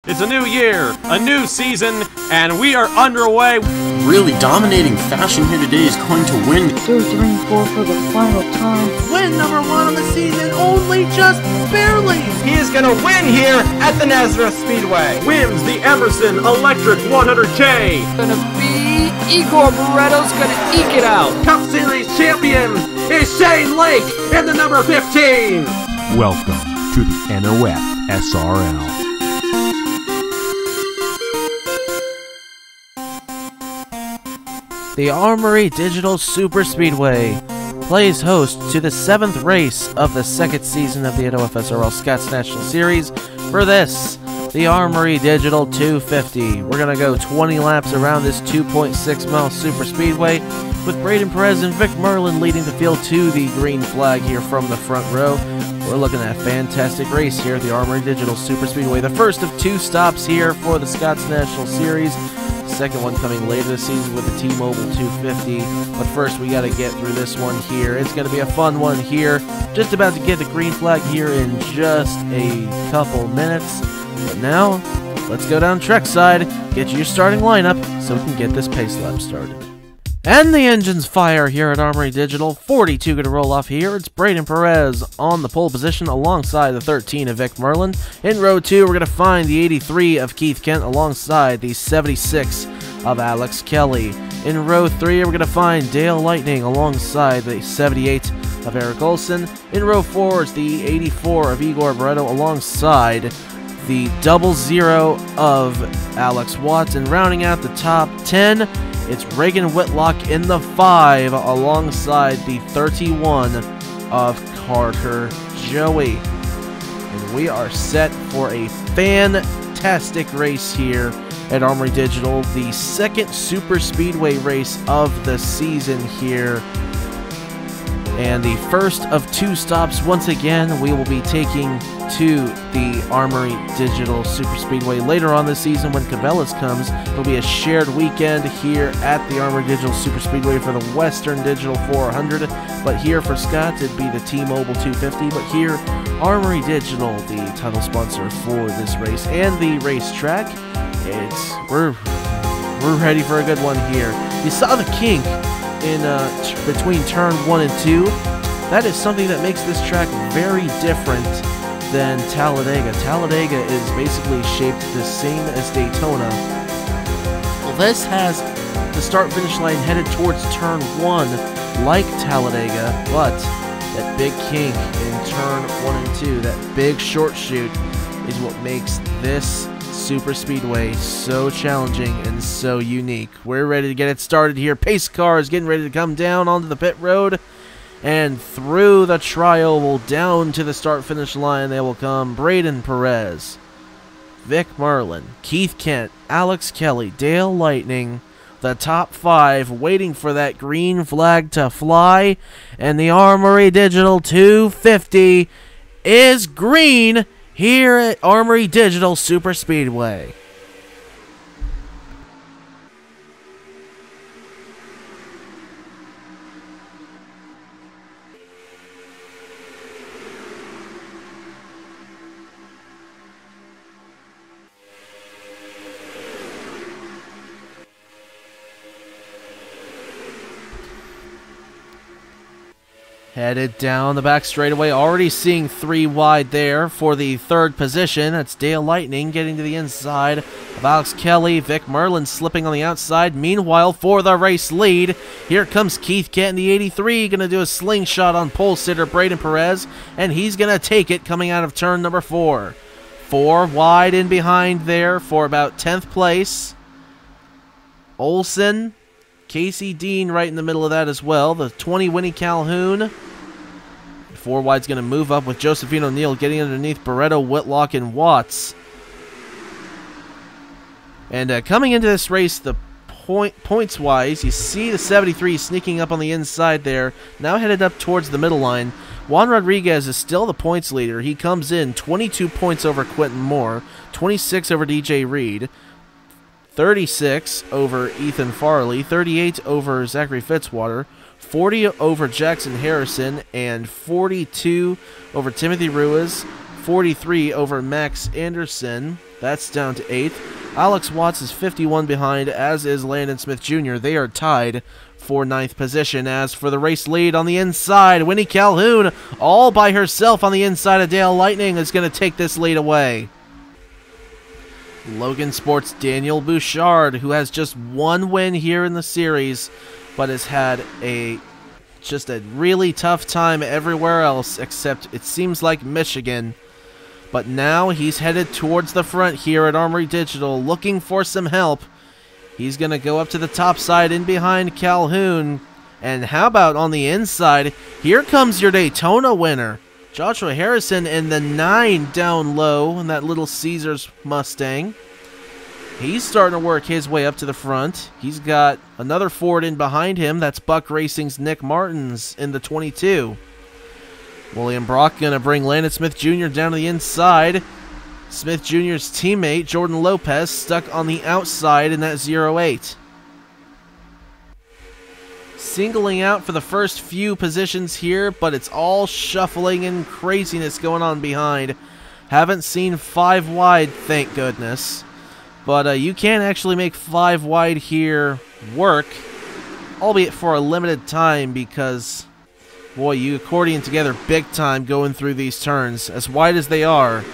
It's a new year, a new season, and we are underway. Really dominating fashion here today is going to win. 4 for the final time. Win number 1 on the season, only just barely. He is going to win here at the NOFSRL Speedway. Wins the Emerson Electric 100K. Gonna be Igor Beretto's gonna eke it out. Cup Series champion is Shane Lake in the number 15. Welcome to the NOFSRL. The Armory Digital Superspeedway plays host to the 7th race of the 2nd season of the NOFSRL Scots National Series. For this, the Armory Digital 250. We're going to go 20 laps around this 2.6-mile superspeedway with Braden Perez and Vic Merlin leading the field to the green flag here from the front row. We're looking at a fantastic race here at the Armory Digital Superspeedway. The first of 2 stops here for the Scots National Series. Second one coming later this season with the T-Mobile 250. But first we got to get through this one here. It's going to be a fun one here. Just about to get the green flag here in just a couple minutes. But now, let's go down trackside, get you your starting lineup so we can get this pace lap started. And the engines fire here at Armory Digital. 42 going to roll off here. It's Braden Perez on the pole position alongside the 13 of Vic Merlin. In row 2, we're going to find the 83 of Keith Kent alongside the 76 of Alex Kelly. In row 3, we're going to find Dale Lightning alongside the 78 of Eric Olson. In row 4, it's the 84 of Igor Beretto alongside the 00 of Alex Watts. And rounding out the top 10, it's Reagan Whitlock in the 5 alongside the 31 of Carter Joey. And we are set for a fantastic race here at Armory Digital, the 2nd Super Speedway race of the season here. And the first of 2 stops, once again, we will be taking to the Armory Digital Superspeedway later on this season when Cabela's comes. It'll be a shared weekend here at the Armory Digital Superspeedway for the Western Digital 400. But here for Scott, it'd be the T-Mobile 250. But here, Armory Digital, the title sponsor for this race and the racetrack. We're ready for a good one here. You saw the kink in between turn 1 and 2. That is something that makes this track very different than Talladega. Talladega is basically shaped the same as Daytona. Well, this has the start-finish line headed towards turn 1 like Talladega, but that big kink in turn 1 and 2, that big short shoot, is what makes this super speedway so challenging and so unique. We're ready to get it started here. Pace car is getting ready to come down onto the pit road, and through the tri-oval down to the start-finish line they will come Braden Perez, Vic Merlin, Keith Kent, Alex Kelly, Dale Lightning, the top 5 waiting for that green flag to fly, and the Armory Digital 250 is green here at Armory Digital Superspeedway. Headed down the back straightaway, already seeing 3 wide there for the 3rd position. That's Dale Lightning getting to the inside of Alex Kelly. Vic Merlin slipping on the outside. Meanwhile, for the race lead, here comes Keith Kent in the 83, going to do a slingshot on pole sitter Braden Perez, and he's going to take it coming out of turn number 4. 4 wide in behind there for about 10th place. Olson, Casey Dean right in the middle of that as well. The 20 Winnie Calhoun. 4 wide's going to move up with Josephine O'Neill getting underneath Beretto, Whitlock, and Watts. And coming into this race, the points-wise, you see the 73 sneaking up on the inside there, now headed up towards the middle line. Juan Rodriguez is still the points leader. He comes in 22 points over Quentin Moore, 26 over DJ Reed, 36 over Ethan Farley, 38 over Zachary Fitzwater, 40 over Jackson Harrison, and 42 over Timothy Ruiz, 43 over Max Anderson, That's down to 8th. Alex Watts is 51 behind, as is Landon Smith Jr. They are tied for 9th position. As for the race lead on the inside, Winnie Calhoun, all by herself on the inside of Dale Lightning, is going to take this lead away. Logan Sports' Daniel Bouchard, who has just one win here in the series, but has had just a really tough time everywhere else, except it seems like Michigan. But now he's headed towards the front here at Armory Digital, looking for some help. He's going to go up to the top side in behind Calhoun. And how about on the inside? Here comes your Daytona winner, Joshua Harrison, in the 9 down low in that little Caesars Mustang. He's starting to work his way up to the front. He's got another Ford in behind him. That's Buck Racing's Nick Martins in the 22. William Brock going to bring Landon Smith Jr. down to the inside. Smith Jr.'s teammate, Jordan Lopez, stuck on the outside in that 08. Singling out for the first few positions here, but it's all shuffling and craziness going on behind. Haven't seen 5 wide, thank goodness. But you can actually make 5 wide here work, albeit for a limited time, because, boy, you accordion together big time going through these turns. As wide as they are,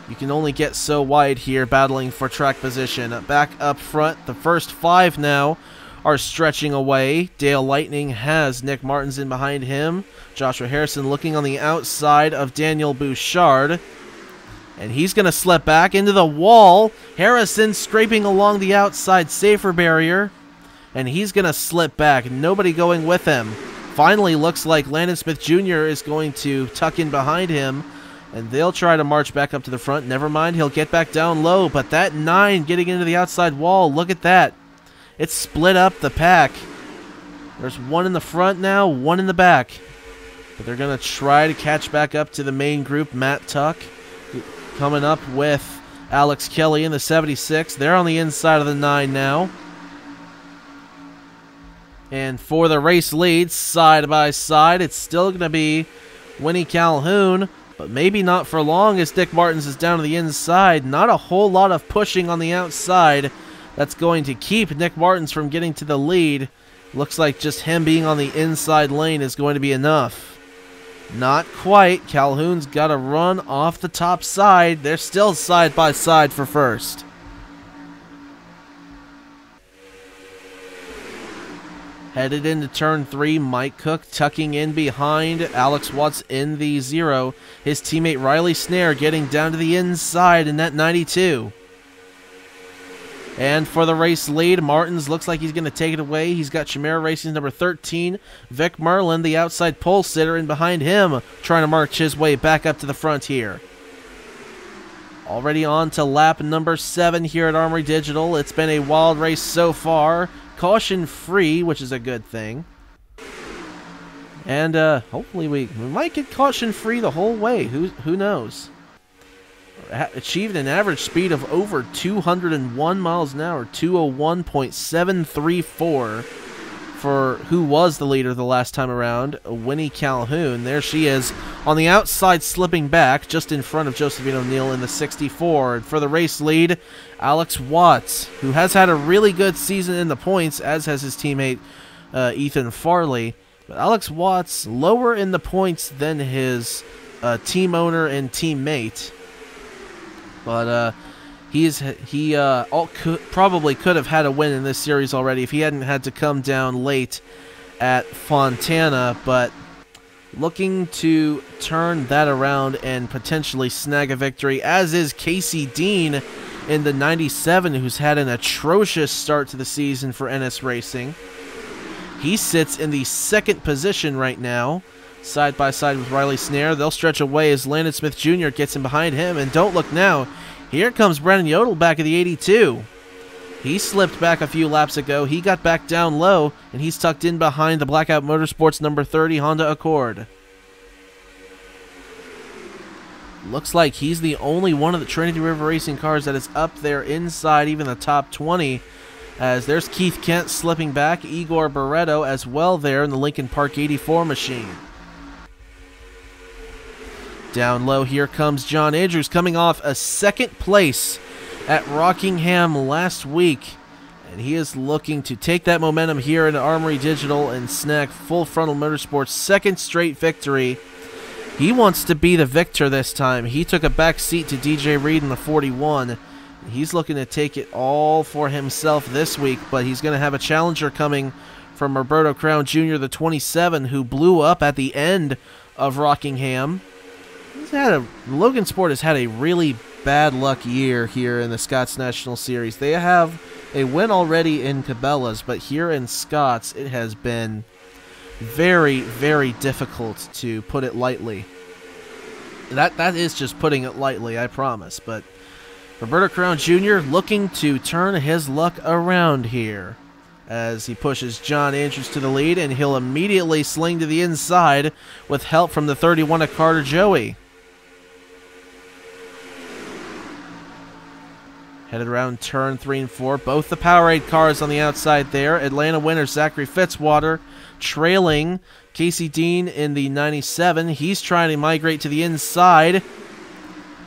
you can only get so wide here battling for track position. Back up front, the first 5 now are stretching away. Dale Lightning has Nick Martins in behind him. Joshua Harrison looking on the outside of Daniel Bouchard. And he's going to slip back into the wall. Harrison scraping along the outside safer barrier. And he's going to slip back. Nobody going with him. Finally, looks like Landon Smith Jr. is going to tuck in behind him. And they'll try to march back up to the front. Never mind, he'll get back down low. But that 9 getting into the outside wall, look at that. It's split up the pack. There's 1 in the front now, 1 in the back. But they're going to try to catch back up to the main group. Matt Tuck coming up with Alex Kelly in the 76. They're on the inside of the 9 now. And for the race lead, side by side, it's still going to be Winnie Calhoun. But maybe not for long, as Nick Martins is down to the inside. Not a whole lot of pushing on the outside. That's going to keep Nick Martins from getting to the lead. Looks like just him being on the inside lane is going to be enough. Not quite. Calhoun's got to run off the top side. They're still side by side for first. Headed into turn 3, Mike Cook tucking in behind Alex Watts in the 0. His teammate Riley Snare getting down to the inside in that 92. And for the race lead, Martins looks like he's going to take it away. He's got Chimera Racing's number 13, Vic Merlin, the outside pole sitter, and behind him, trying to march his way back up to the front here. Already on to lap number 7 here at Armory Digital. It's been a wild race so far. Caution free, which is a good thing. And hopefully we might get caution free the whole way. Who knows? Achieved an average speed of over 201 miles an hour, 201.734 for who was the leader the last time around, Winnie Calhoun. There she is on the outside, slipping back just in front of Josephine O'Neill in the 64. And for the race lead, Alex Watts, who has had a really good season in the points, as has his teammate Ethan Farley. But Alex Watts lower in the points than his team owner and teammate. But he probably could have had a win in this series already if he hadn't had to come down late at Fontana. But looking to turn that around and potentially snag a victory, as is Casey Dean in the 97, who's had an atrocious start to the season for NS Racing. He sits in the 2nd position right now, side by side with Riley Snare. They'll stretch away as Landon Smith Jr. gets in behind him. And don't look now, here comes Brandon Yodel back at the 82. He slipped back a few laps ago. He got back down low, and he's tucked in behind the Blackout Motorsports number 30 Honda Accord. Looks like he's the only one of the Trinity River Racing cars that is up there inside even the top 20. As there's Keith Kent slipping back, Igor Barreto as well there in the Lincoln Park 84 machine. Down low, here comes John Andrews, coming off a second place at Rockingham last week. And he is looking to take that momentum here into Armory Digital and snag Full Frontal Motorsports' second straight victory. He wants to be the victor this time. He took a back seat to DJ Reed in the 41. He's looking to take it all for himself this week, but he's going to have a challenger coming from Roberto Crown Jr., the 27, who blew up at the end of Rockingham. Logan Sport has had a really bad luck year here in the Scots National Series. They have a win already in Cabela's, but here in Scots, it has been very, very difficult, to put it lightly. That is just putting it lightly, I promise. But Roberto Crown Jr. looking to turn his luck around here as he pushes John Andrews to the lead, and he'll immediately sling to the inside with help from the 31 of Carter Joey. Headed around turn 3 and 4. Both the Powerade cars on the outside there. Atlanta winner Zachary Fitzwater trailing Casey Dean in the 97. He's trying to migrate to the inside,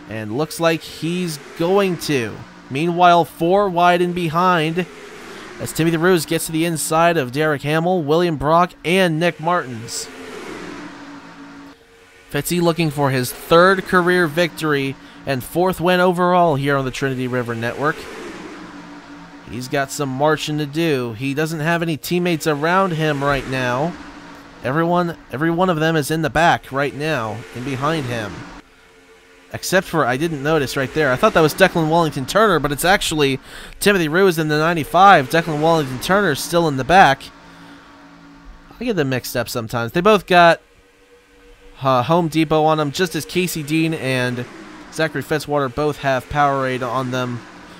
and looks like he's going to. Meanwhile, 4 wide and behind as Timothy Ruse gets to the inside of Derek Hamill, William Brock, and Nick Martins. Fitzy looking for his 3rd career victory and 4th win overall here on the Trinity River Network. He's got some marching to do. He doesn't have any teammates around him right now. Every one of them is in the back right now and behind him. Except for, I didn't notice right there. I thought that was Declan Wellington Turner, but it's actually Timothy Ruse in the 95. Declan Wellington Turner is still in the back. I get them mixed up sometimes. They both got Home Depot on them, just as Casey Dean and Zachary Fitzwater both have Powerade on them.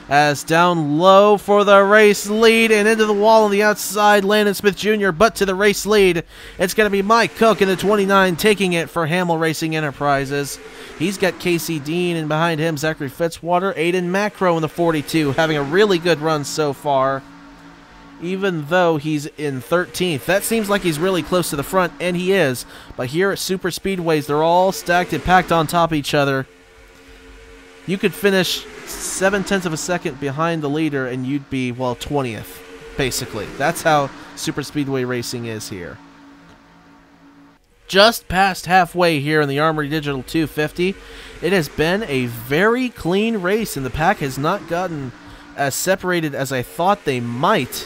As down low for the race lead and into the wall on the outside, Landon Smith Jr., but to the race lead, it's going to be Mike Cook in the 29 taking it for Hamill Racing Enterprises. He's got Casey Dean, and behind him, Zachary Fitzwater. Aiden Macro in the 42, having a really good run so far, even though he's in 13th. That seems like he's really close to the front, and he is. But here at Super Speedways, they're all stacked and packed on top of each other. You could finish 0.7 of a second behind the leader, and you'd be, well, 20th, basically. That's how Super Speedway racing is here. Just past halfway here in the Armory Digital 250. It has been a very clean race, and the pack has not gotten as separated as I thought they might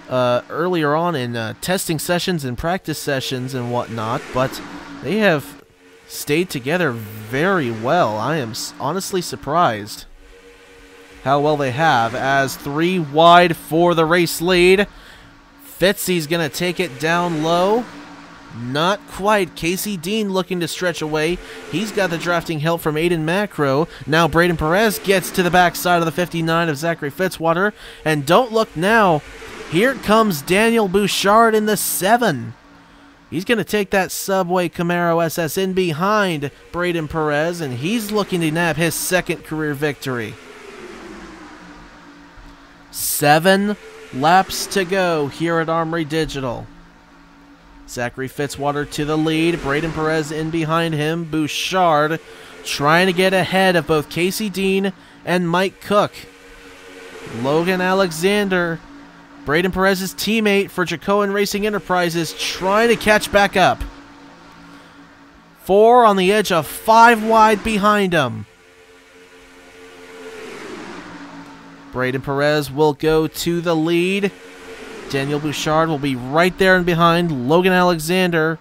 earlier on in testing sessions and practice sessions and whatnot, but they have stayed together very well. I am honestly surprised how well they have, as 3 wide for the race lead. Fitzy's going to take it down low. Not quite. Casey Dean looking to stretch away. He's got the drafting help from Aiden Macro. Now Braden Perez gets to the backside of the 59 of Zachary Fitzwater. And don't look now. Here comes Daniel Bouchard in the 7. He's going to take that Subway Camaro SS in behind Braden Perez, and he's looking to nab his 2nd career victory. 7 laps to go here at Armory Digital. Zachary Fitzwater to the lead. Braden Perez in behind him. Bouchard trying to get ahead of both Casey Dean and Mike Cook. Logan Alexander, Braden Perez's teammate for Jacoan Racing Enterprises, trying to catch back up. 4 on the edge of 5 wide behind him. Braden Perez will go to the lead. Daniel Bouchard will be right there and behind. Logan Alexander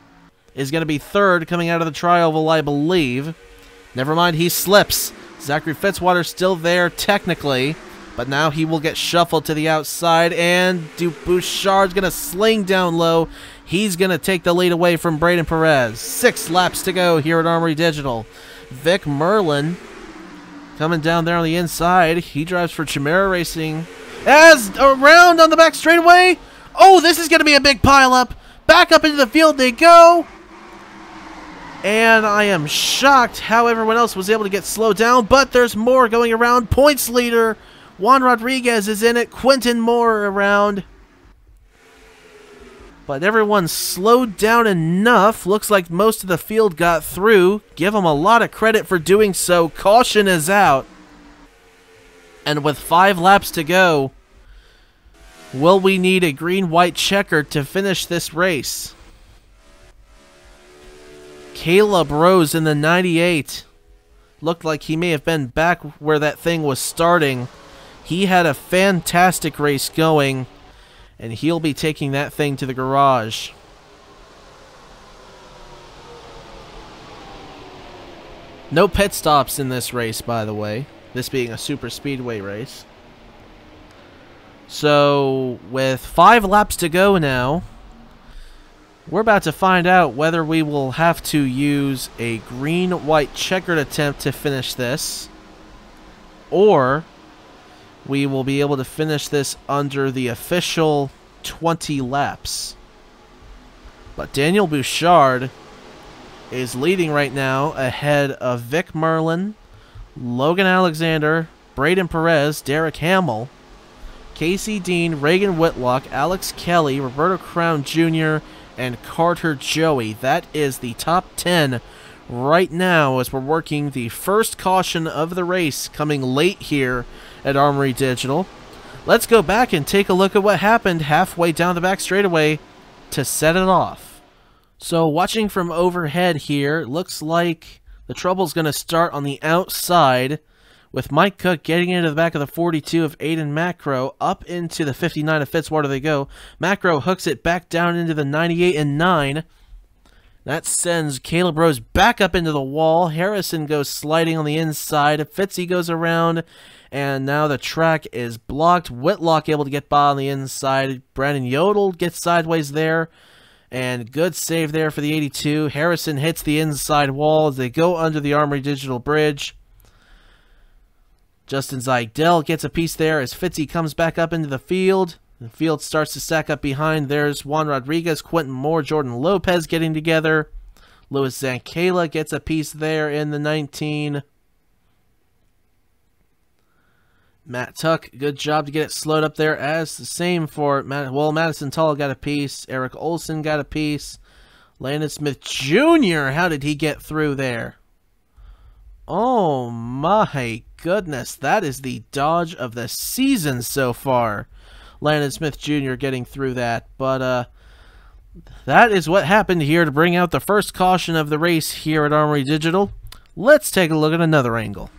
is going to be 3rd coming out of the tri-oval, I believe. Never mind, he slips. Zachary Fitzwater still there technically, but now he will get shuffled to the outside, and Bouchard's going to sling down low. He's going to take the lead away from Braden Perez. 6 laps to go here at Armory Digital. Vic Merlin coming down there on the inside. He drives for Chimera Racing. As around on the back straightaway. Oh, this is going to be a big pileup. Back up into the field they go. And I am shocked how everyone else was able to get slowed down, but there's more going around. Points leader Juan Rodriguez is in it. Quentin Moore around. But everyone slowed down enough. Looks like most of the field got through. Give them a lot of credit for doing so. Caution is out. And with 5 laps to go, will we need a green-white checker to finish this race? Caleb Rose in the 98. Looked like he may have been back where that thing was starting. He had a fantastic race going. And he'll be taking that thing to the garage. No pit stops in this race, by the way. This being a super speedway race. So, with 5 laps to go now, we're about to find out whether we will have to use a green-white checkered attempt to finish this, or we will be able to finish this under the official 20 laps. But Daniel Bouchard is leading right now ahead of Vic Merlin, Logan Alexander, Braden Perez, Derek Hamill, Casey Dean, Reagan Whitlock, Alex Kelly, Roberto Crown Jr., and Carter Joey. That is the top 10 right now as we're working the first caution of the race coming late here at Armory Digital. Let's go back and take a look at what happened halfway down the back straightaway to set it off. So watching from overhead here, looks like the trouble's going to start on the outside with Mike Cook getting into the back of the 42 of Aiden Macro. Up into the 59 of Fitzwater they go. Macro hooks it back down into the 98 and 9. That sends Caleb Rose back up into the wall. Harrison goes sliding on the inside. Fitzy goes around, and now the track is blocked. Whitlock able to get by on the inside. Brandon Yodel gets sideways there, and good save there for the 82. Harrison hits the inside wall as they go under the Armory Digital Bridge. Justin Zeigdell gets a piece there as Fitzy comes back up into the field. The field starts to stack up behind. There's Juan Rodriguez, Quentin Moore, Jordan Lopez getting together. Louis Zankala gets a piece there in the 19. Matt Tuck, good job to get it slowed up there. As the same for Madison Tull got a piece. Eric Olson got a piece. Landon Smith Jr., how did he get through there? Oh my goodness, that is the dodge of the season so far. Landon Smith Jr. getting through that, but that is what happened here to bring out the first caution of the race here at Armory Digital. Let's take a look at another angle.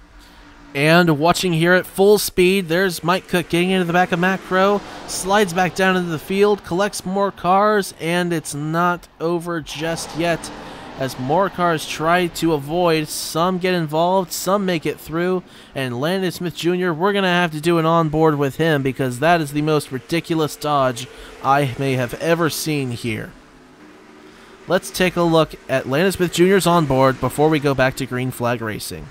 And watching here at full speed, there's Mike Cook getting into the back of Macro, slides back down into the field, collects more cars, and it's not over just yet. As more cars try to avoid, some get involved, some make it through, and Landon Smith Jr., we're going to have to do an onboard with him because that is the most ridiculous dodge I may have ever seen here. Let's take a look at Landon Smith Jr.'s onboard before we go back to green flag racing.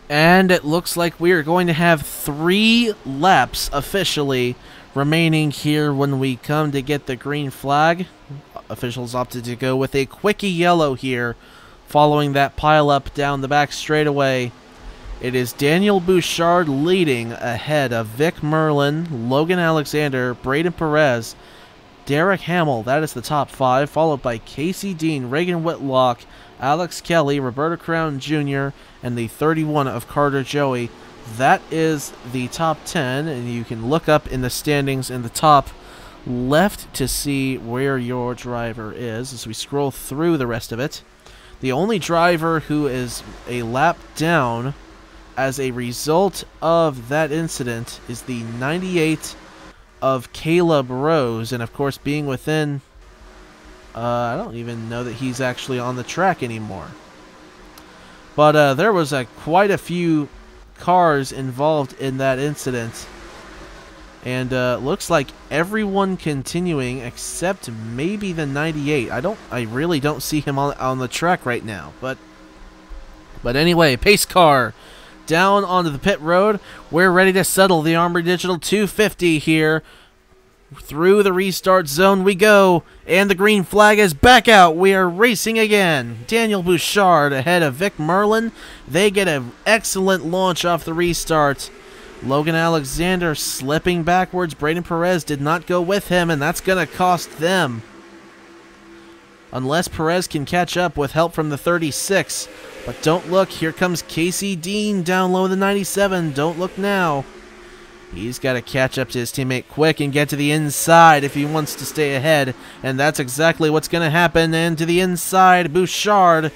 And it looks like we are going to have 3 laps officially remaining here when we come to get the green flag. Officials opted to go with a quickie yellow here following that pileup down the back straightaway. It is Daniel Bouchard leading ahead of Vic Merlin, Logan Alexander, Braden Perez, Derek Hamill. That is the top 5, followed by Casey Dean, Reagan Whitlock, Alex Kelly, Roberto Crown Jr., and the 31 of Carter Joey. That is the top 10, and you can look up in the standings in the top left to see where your driver is as we scroll through the rest of it. The only driver who is a lap down as a result of that incident is the 98 of Caleb Rose, and of course being within I don't even know that he's actually on the track anymore. But there was quite a few cars involved in that incident. And looks like everyone continuing except maybe the 98. I really don't see him on the track right now. But anyway, pace car down onto the pit road. We're ready to settle the Armory Digital 250 here. Through the restart zone we go, and the green flag is back out. We are racing again. Daniel Bouchard ahead of Vic Merlin. They get an excellent launch off the restart. Logan Alexander slipping backwards. Braden Perez did not go with him, and that's going to cost them. Unless Perez can catch up with help from the 36. But don't look, here comes Casey Dean down low in the 97. Don't look now. He's got to catch up to his teammate quick and get to the inside if he wants to stay ahead. And that's exactly what's going to happen. And to the inside, Bouchard.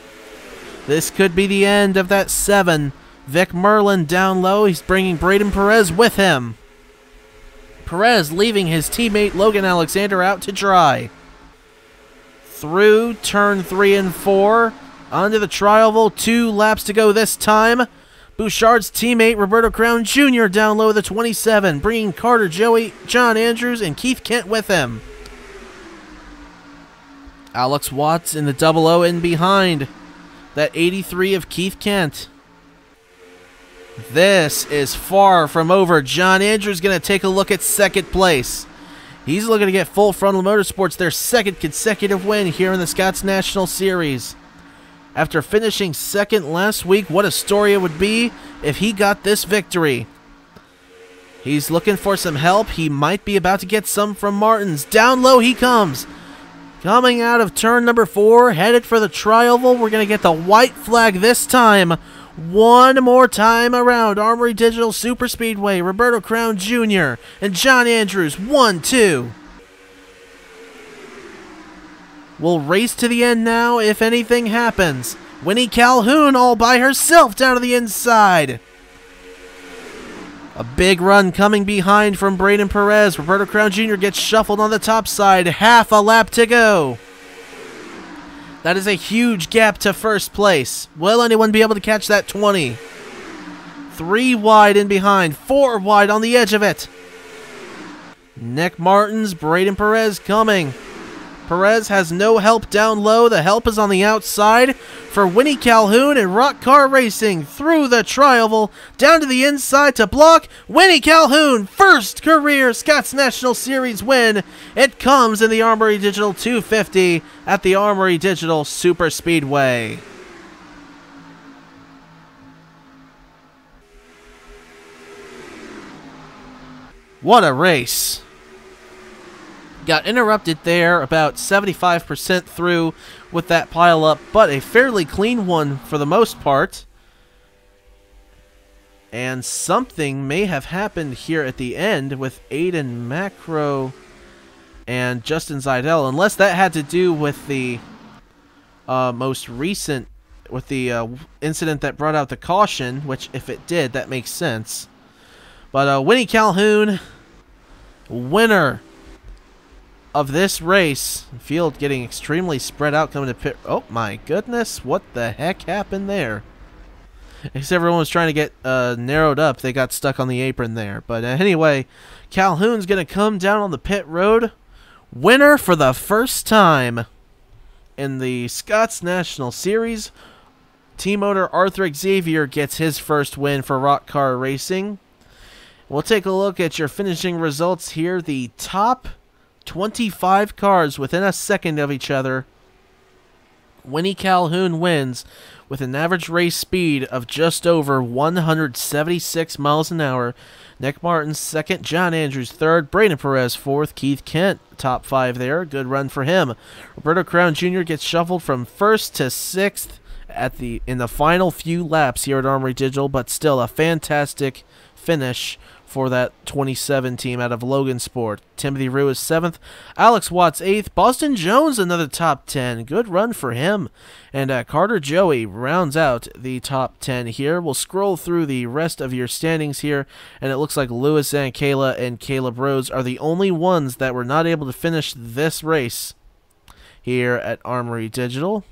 This could be the end of that 7. Vic Merlin down low. He's bringing Braden Perez with him. Perez leaving his teammate Logan Alexander out to dry. Through turn 3 and 4. Onto the Trioval. 2 laps to go this time. Bouchard's teammate, Roberto Crown Jr., down low the 27, bringing Carter Joey, John Andrews, and Keith Kent with him. Alex Watts in the 00 in behind. That 83 of Keith Kent. This is far from over. John Andrews going to take a look at second place. He's looking to get Full Frontal Motorsports their second consecutive win here in the Scots National Series. After finishing second last week, what a story it would be if he got this victory. He's looking for some help. He might be about to get some from Martins. Down low he comes. Coming out of turn number 4, headed for the Trioval. We're going to get the white flag this time. One more time around Armory Digital Superspeedway. Roberto Crown Jr. and John Andrews. 1-2. We'll race to the end now if anything happens. Winnie Calhoun all by herself down to the inside. A big run coming behind from Braden Perez. Roberto Crown Jr. gets shuffled on the top side. Half a lap to go. That is a huge gap to first place. Will anyone be able to catch that 20? 3 wide in behind. 4 wide on the edge of it. Nick Martins, Braden Perez coming. Perez has no help down low. The help is on the outside for Winnie Calhoun and Rock Car Racing through the Trioval down to the inside to block Winnie Calhoun. First career Scots National Series win. It comes in the Armory Digital 250 at the Armory Digital Superspeedway. What a race. Got interrupted there about 75% through with that pile-up, but a fairly clean one for the most part. And something may have happened here at the end with Aiden Macro and Justin Zeidel, unless that had to do with the most recent, with the incident that brought out the caution, which if it did, that makes sense. But Winnie Calhoun, winner of this race. Field getting extremely spread out coming to pit. Oh my goodness, what the heck happened there? As everyone was trying to get narrowed up, they got stuck on the apron there. But anyway, Calhoun's going to come down on the pit road. Winner for the first time in the Scots National Series. Team owner Arthur Xavier gets his first win for Rock Car Racing. We'll take a look at your finishing results here. The top 25 cars within a second of each other. Winnie Calhoun wins with an average race speed of just over 176 miles an hour. Nick Martins second, John Andrews third, Braden Perez fourth, Keith Kent top 5 there. Good run for him. Roberto Crown Jr. gets shuffled from first to 6th in the final few laps here at Armory Digital, but still a fantastic finish for that 27 team out of Logan Sport. Timothy Rue is 7th. Alex Watts 8th. Boston Jones another top 10. Good run for him. And Carter Joey rounds out the top 10 here. We'll scroll through the rest of your standings here, and it looks like Louis Zankala and Caleb Rhodes are the only ones that were not able to finish this race here at Armory Digital.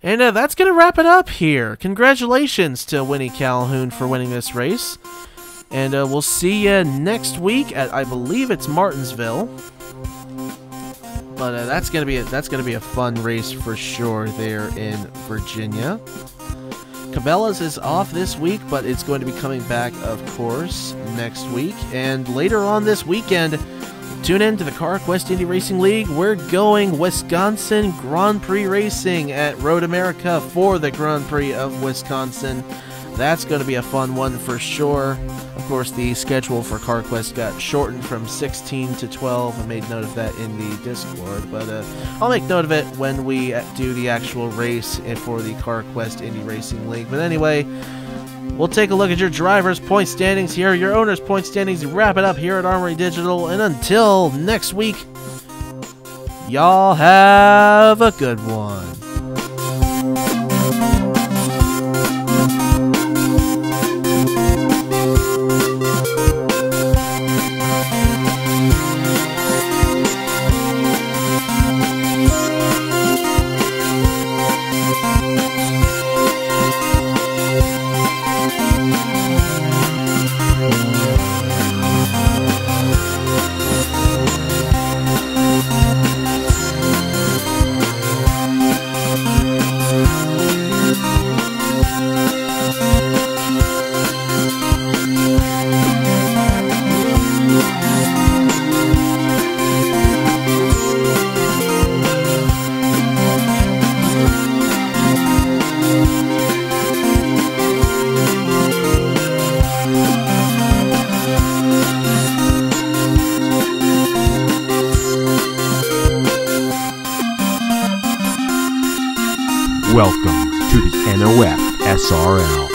And that's going to wrap it up here. Congratulations to Winnie Calhoun for winning this race. And we'll see you next week at, I believe it's Martinsville. But that's gonna be a fun race for sure there in Virginia. Cabela's is off this week, but it's going to be coming back, of course, next week. And later on this weekend, tune in to the CarQuest Indy Racing League. We're going Wisconsin Grand Prix racing at Road America for the Grand Prix of Wisconsin. That's going to be a fun one for sure. Of course, the schedule for CarQuest got shortened from 16 to 12. I made note of that in the Discord, but I'll make note of it when we do the actual race for the CarQuest Indy Racing League. But anyway, we'll take a look at your drivers' point standings here, your owners' point standings, wrap it up here at Armory Digital, and until next week, y'all have a good one. Welcome to the NOFSRL.